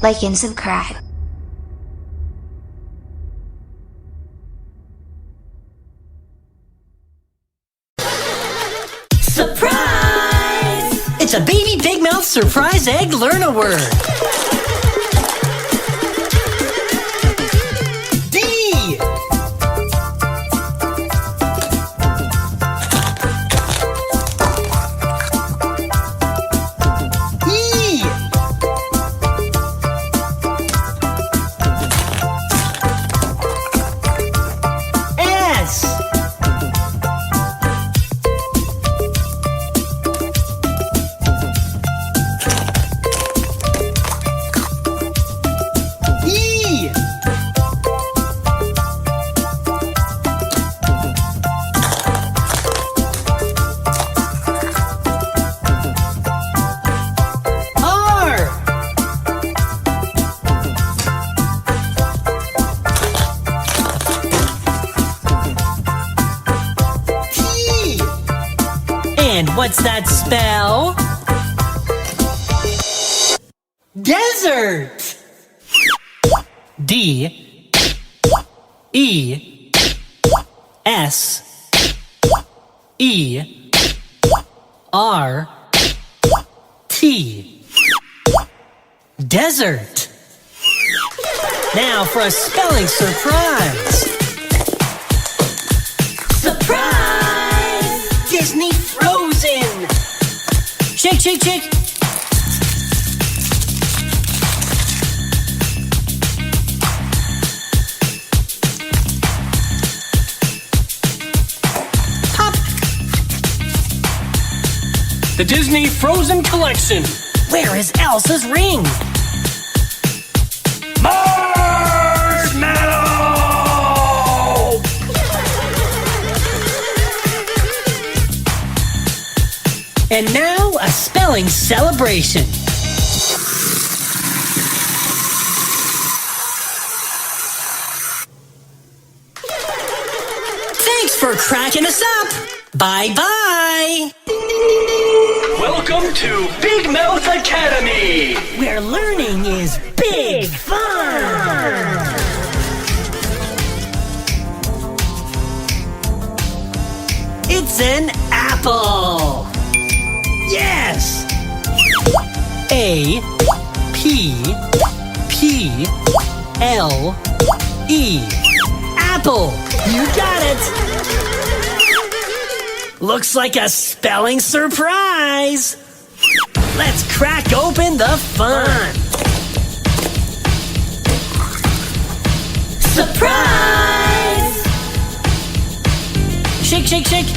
like and subscribe. Surprise! It's a baby big mouth surprise egg learn-a-word. D. E. S. E. R. T. And what's that spell? Desert. D. E. S. E. R. T. Desert. Now for a spelling surprise. Surprise! Disney Frozen. Shake, shake, shake. Pop. The Disney Frozen Collection. Where is Elsa's ring? Marshmallow! And now a spelling celebration. Thanks for cracking us up. Bye-bye. Welcome to Big Mouth Academy. Where learning is big fun. It's an apple. Yes. A P P L E. Apple. You got it. Looks like a spelling surprise. Let's crack open the fun. Surprise! Shake, shake, shake.